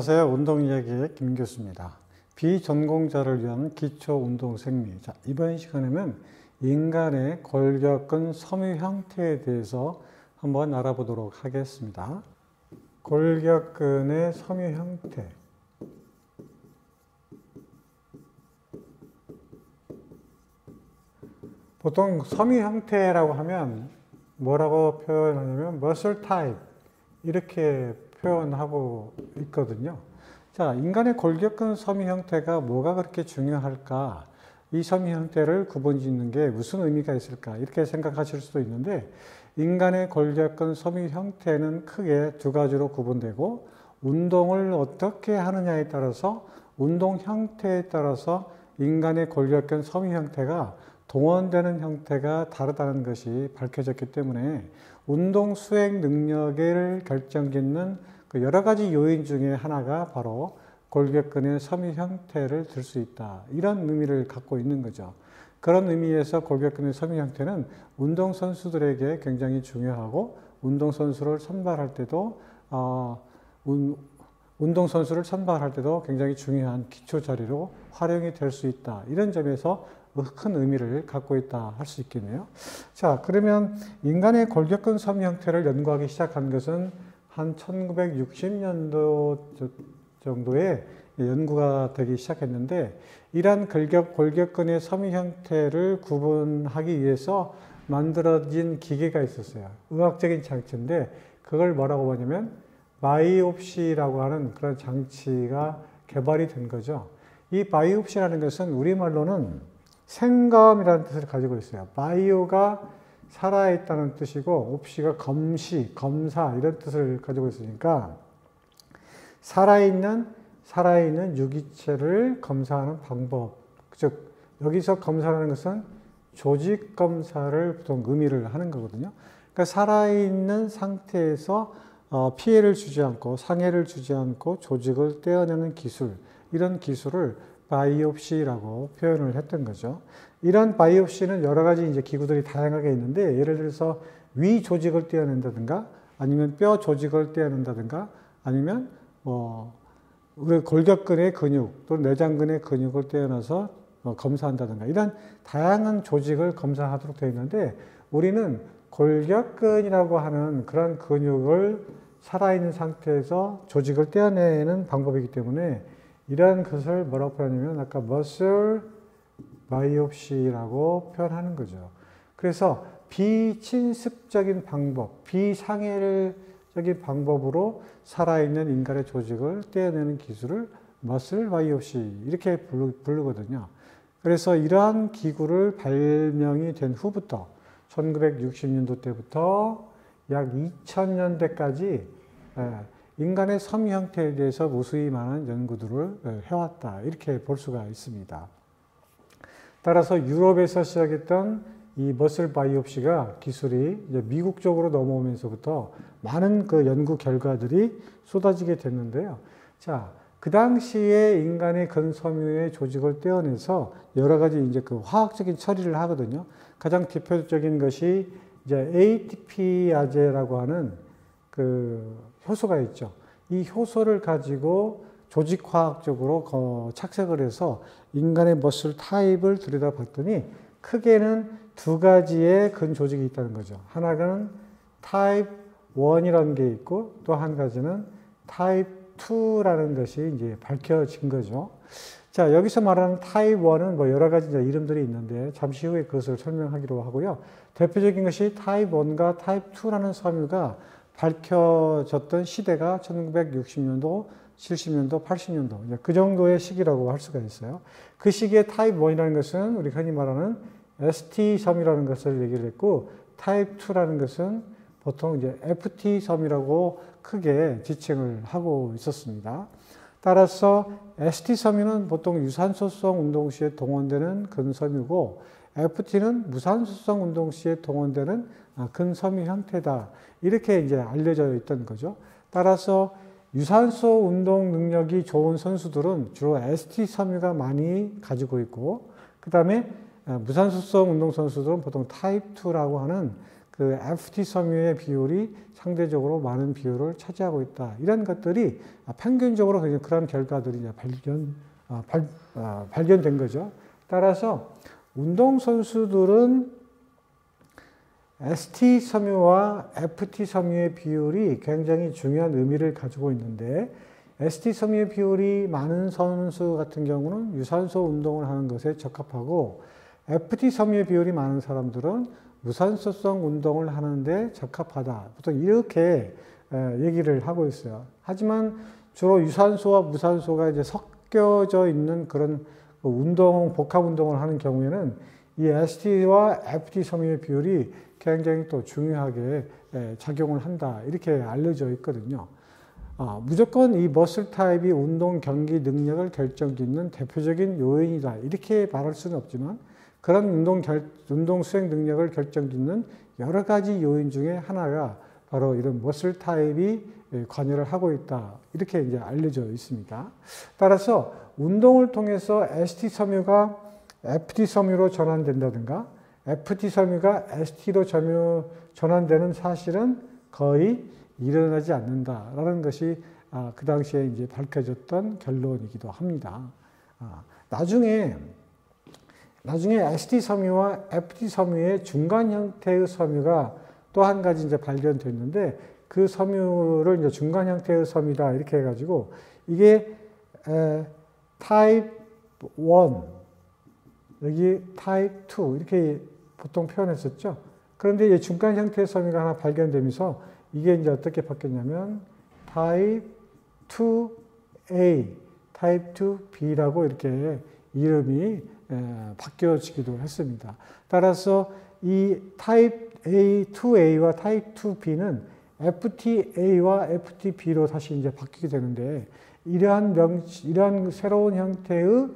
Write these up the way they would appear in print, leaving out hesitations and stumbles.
안녕하세요. 운동이야기의 김 교수입니다. 비전공자를 위한 기초운동생리. 자, 이번 시간에는 인간의 골격근 섬유 형태에 대해서 한번 알아보도록 하겠습니다. 골격근의 섬유 형태. 보통 섬유 형태라고 하면 뭐라고 표현하냐면 muscle type 이렇게 표현하고 있거든요. 자, 인간의 골격근 섬유 형태가 뭐가 그렇게 중요할까? 이 섬유 형태를 구분짓는 게 무슨 의미가 있을까? 이렇게 생각하실 수도 있는데, 인간의 골격근 섬유 형태는 크게 두 가지로 구분되고, 운동을 어떻게 하느냐에 따라서, 운동 형태에 따라서 인간의 골격근 섬유 형태가 동원되는 형태가 다르다는 것이 밝혀졌기 때문에 운동 수행 능력을 결정짓는 그 여러 가지 요인 중에 하나가 바로 골격근의 섬유 형태를 들 수 있다. 이런 의미를 갖고 있는 거죠. 그런 의미에서 골격근의 섬유 형태는 운동선수들에게 굉장히 중요하고 운동선수를 선발할 때도 굉장히 중요한 기초 자료로 활용이 될 수 있다. 이런 점에서 큰 의미를 갖고 있다 할 수 있겠네요. 자, 그러면 인간의 골격근 섬유 형태를 연구하기 시작한 것은 한 1960년도 정도에 연구가 되기 시작했는데, 이러한 골격근의 섬유 형태를 구분하기 위해서 만들어진 기계가 있었어요. 의학적인 장치인데 그걸 뭐라고 하냐면 바이옵시라고 하는 그런 장치가 개발이 된 거죠. 이 바이옵시라는 것은 우리말로는 생검이라는 뜻을 가지고 있어요. 바이오가 살아있다는 뜻이고 옵시가 검시, 검사 이런 뜻을 가지고 있으니까 살아있는 유기체를 검사하는 방법, 즉 여기서 검사하는 것은 조직 검사를 보통 의미를 하는 거거든요. 그러니까 살아있는 상태에서 피해를 주지 않고 상해를 주지 않고 조직을 떼어내는 기술, 이런 기술을 바이옵시라고 표현을 했던 거죠. 이런 바이옵시는 여러 가지 이제 기구들이 다양하게 있는데, 예를 들어서 위 조직을 떼어낸다든가, 아니면 뼈 조직을 떼어낸다든가, 아니면 우리 골격근의 근육 또는 내장근의 근육을 떼어내서 검사한다든가, 이런 다양한 조직을 검사하도록 되어 있는데, 우리는 골격근이라고 하는 그런 근육을 살아있는 상태에서 조직을 떼어내는 방법이기 때문에 이러한 것을 뭐라고 표현하냐면 아까 muscle biopsy라고 표현하는 거죠. 그래서 비侵습적인 방법, 비상해적인 방법으로 살아있는 인간의 조직을 떼어내는 기술을 muscle biopsy 이렇게 부르거든요. 그래서 이러한 기구를 발명이 된 후부터 1960년도 때부터 약 2000년대까지 인간의 섬유 형태에 대해서 무수히 많은 연구들을 해왔다. 이렇게 볼 수가 있습니다. 따라서 유럽에서 시작했던 이 머슬 바이옵시가 기술이 이제 미국 쪽으로 넘어오면서부터 많은 그 연구 결과들이 쏟아지게 됐는데요. 자, 그 당시에 인간의 근섬유의 조직을 떼어내서 여러 가지 이제 그 화학적인 처리를 하거든요. 가장 대표적인 것이 이제 ATP아제라고 하는 그 효소가 있죠. 이 효소를 가지고 조직화학적으로 착색을 해서 인간의 머슬 타입을 들여다봤더니 크게는 두 가지의 근조직이 있다는 거죠. 하나는 타입 1이라는 게 있고 또 한 가지는 타입 2라는 것이 이제 밝혀진 거죠. 자, 여기서 말하는 타입 1은 뭐 여러 가지 이름들이 있는데 잠시 후에 그것을 설명하기로 하고요. 대표적인 것이 타입 1과 타입 2라는 섬유가 밝혀졌던 시대가 1960년도, 70년도, 80년도 그 정도의 시기라고 할 수가 있어요. 그 시기에 타입 1이라는 것은 우리 흔히 말하는 ST섬이라는 것을 얘기를 했고, 타입 2라는 것은 보통 이제 FT섬이라고 크게 지칭을 하고 있었습니다. 따라서 ST섬유는 보통 유산소성 운동 시에 동원되는 근섬유고, FT는 무산소성 운동 시에 동원되는 근섬유 형태다. 이렇게 이제 알려져 있던 거죠. 따라서 유산소 운동 능력이 좋은 선수들은 주로 ST 섬유가 많이 가지고 있고, 그 다음에 무산소성 운동 선수들은 보통 타입 2라고 하는 그 FT 섬유의 비율이 상대적으로 많은 비율을 차지하고 있다. 이런 것들이 평균적으로 그런 결과들이 이제 발견된 거죠. 따라서 운동선수들은 ST 섬유와 FT 섬유의 비율이 굉장히 중요한 의미를 가지고 있는데 ST 섬유의 비율이 많은 선수 같은 경우는 유산소 운동을 하는 것에 적합하고 FT 섬유의 비율이 많은 사람들은 무산소성 운동을 하는데 적합하다. 보통 이렇게 얘기를 하고 있어요. 하지만 주로 유산소와 무산소가 이제 섞여져 있는 그런 복합 운동을 하는 경우에는 이 ST와 FT 섬유의 비율이 굉장히 또 중요하게 작용을 한다. 이렇게 알려져 있거든요. 무조건 이 머슬 타입이 운동 경기 능력을 결정짓는 대표적인 요인이다. 이렇게 말할 수는 없지만 그런 운동 수행 능력을 결정짓는 여러 가지 요인 중에 하나가 바로 이런 머슬 타입이 관여를 하고 있다. 이렇게 이제 알려져 있습니다. 따라서 운동을 통해서 ST 섬유가 FT 섬유로 전환된다든가 FT 섬유가 ST로 전환되는 사실은 거의 일어나지 않는다라는 것이 그 당시에 이제 밝혀졌던 결론이기도 합니다. 나중에 ST 섬유와 FT 섬유의 중간 형태의 섬유가 또 한 가지 이제 발견됐는데 그 섬유를 이제 중간 형태의 섬유다 이렇게 해가지고 이게 타입 1 여기 타입 2 이렇게 보통 표현했었죠. 그런데 이 중간 형태의 섬유가 하나 발견되면서 이게 이제 어떻게 바뀌었냐면 타입 2A, 타입 2B라고 이렇게 이름이 바뀌어지기도 했습니다. 따라서 이 타입 A, 2A와 타입 2B는 FTA와 FTB로 다시 이제 바뀌게 되는데 이러한 새로운 형태의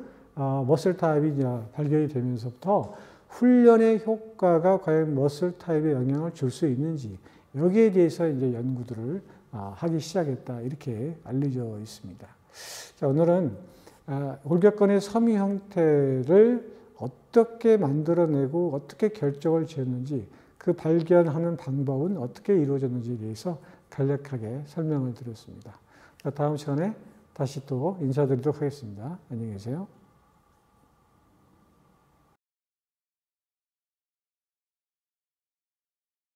머슬 타입이 이제 발견이 되면서부터 훈련의 효과가 과연 머슬 타입에 영향을 줄 수 있는지 여기에 대해서 이제 연구들을 하기 시작했다 이렇게 알려져 있습니다. 자, 오늘은 골격근의 섬유 형태를 어떻게 만들어내고 어떻게 결정을 지었는지 그 발견하는 방법은 어떻게 이루어졌는지에 대해서 간략하게 설명을 드렸습니다. 다음 시간에 다시 또 인사드리도록 하겠습니다. 안녕히 계세요.